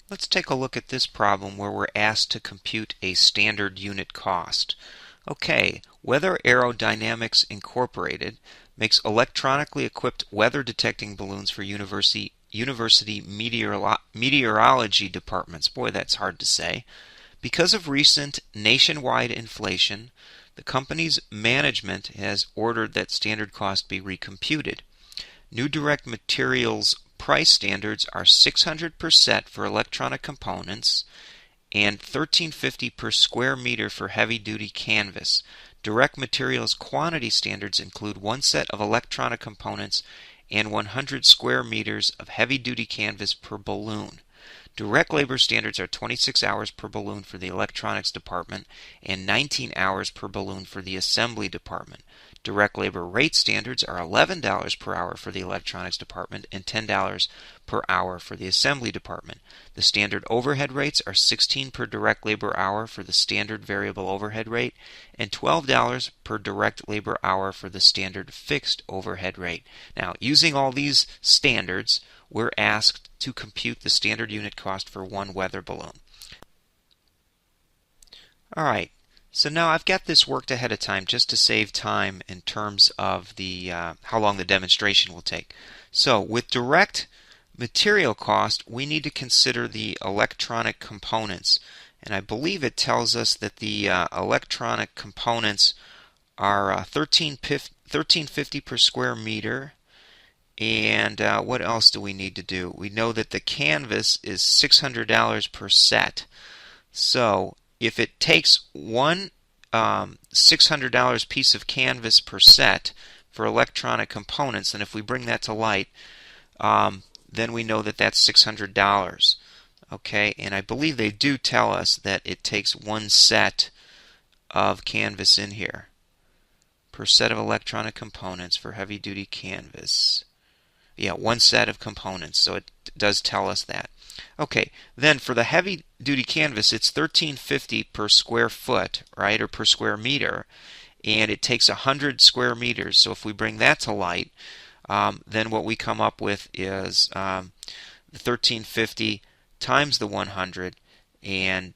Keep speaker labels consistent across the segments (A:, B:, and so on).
A: Let's take a look at this problem where we're asked to compute a standard unit cost. Okay, Weather Aerodynamics Incorporated makes electronically equipped weather detecting balloons for university meteorology departments. Boy, that's hard to say. Because of recent nationwide inflation, the company's management has ordered that standard cost be recomputed. New direct materials price standards are 600 per set for electronic components and 1350 per square meter for heavy-duty canvas. Direct materials quantity standards include one set of electronic components and 100 square meters of heavy-duty canvas per balloon. Direct labor standards are 26 hours per balloon for the electronics department and 19 hours per balloon for the assembly department. Direct labor rate standards are $11 per hour for the electronics department and $10 per hour for the assembly department. The standard overhead rates are $16 per direct labor hour for the standard variable overhead rate and $12 per direct labor hour for the standard fixed overhead rate. Now, using all these standards, we're asked to compute the standard unit cost for one weather balloon. All right, so now I've got this worked ahead of time just to save time in terms of the how long the demonstration will take. So with direct material cost, we need to consider the electronic components. And I believe it tells us that the electronic components are 1350 per square meter. And what else do we need to do? We know that the canvas is $600 per set. So if it takes one $600 piece of canvas per set for electronic components, and if we bring that to light, then we know that that's $600. Okay, and I believe they do tell us that it takes one set of canvas in here per set of electronic components for heavy-duty canvas. Yeah, one set of components, so it does tell us that. Okay, then for the heavy duty canvas, it's 1350 per square foot, right, or per square meter, and it takes 100 square meters. So if we bring that to light, then what we come up with is the 1350 times the 100, and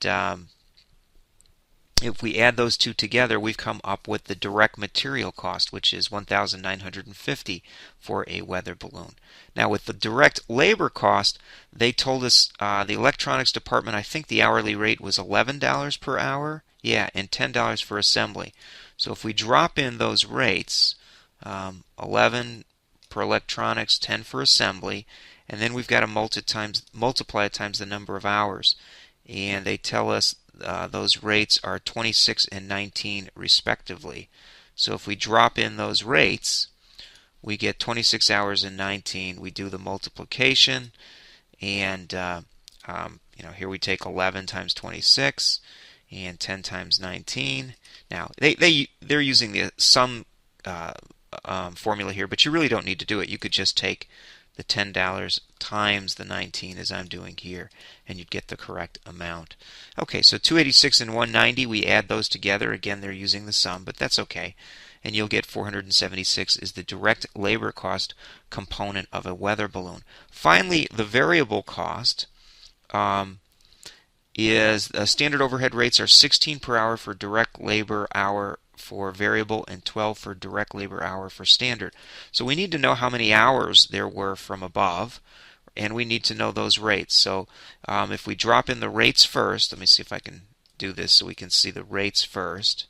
A: if we add those two together, we've come up with the direct material cost, which is $1,950 for a weather balloon. Now, with the direct labor cost, they told us the electronics department, I think the hourly rate was $11 per hour. Yeah, and $10 for assembly. So if we drop in those rates, 11 for electronics, 10 for assembly, and then we've got to multiply it times the number of hours. And they tell us those rates are 26 and 19 respectively. So if we drop in those rates, we get 26 hours and 19. We do the multiplication, and here we take 11 times 26 and 10 times 19. Now they're using the sum formula here, but you really don't need to do it. You could just take the $10 times the 19 as I'm doing here, and you'd get the correct amount. Okay, so 286 and 190, we add those together. Again, they're using the sum, but that's okay. And you'll get 476 is the direct labor cost component of a weather balloon. Finally, the variable cost is standard overhead rates are 16 per hour for direct labor hour for variable and 12 for direct labor hour for standard. So we need to know how many hours there were from above, and we need to know those rates. So if we drop in the rates first, let me see if I can do this so we can see the rates first.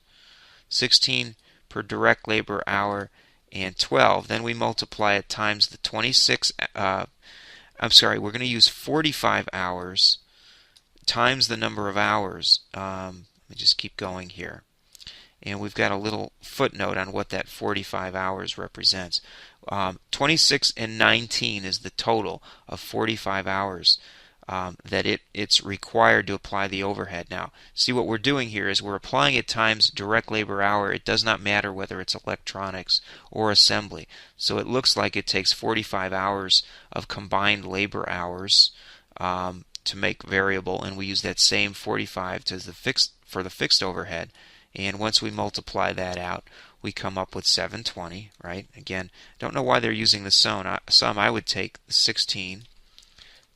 A: 16 per direct labor hour and 12. Then we multiply it times the 26. I'm sorry, we're going to use 45 hours times the number of hours. Let me just keep going here. And we've got a little footnote on what that 45 hours represents. 26 and 19 is the total of 45 hours that it's required to apply the overhead. Now, see what we're doing here is we're applying it times direct labor hour. It does not matter whether it's electronics or assembly. So it looks like it takes 45 hours of combined labor hours to make variable, and we use that same 45 to for the fixed overhead. And once we multiply that out, we come up with 720, right? Again, don't know why they're using the sum. I would take the 16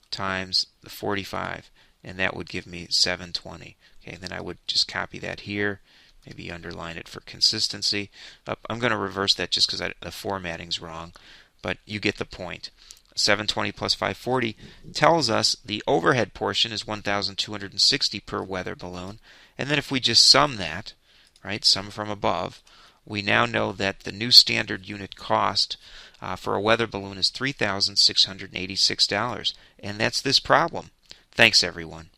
A: times the 45. and that would give me 720. Okay, then I would just copy that here, maybe underline it for consistency. I'm going to reverse that just because the formatting's wrong, but you get the point. 720 plus 540 tells us the overhead portion is 1,260 per weather balloon, and then if we just sum that, right, sum from above, we now know that the new standard unit cost for a weather balloon is $3,686, and that's this problem. Thanks, everyone.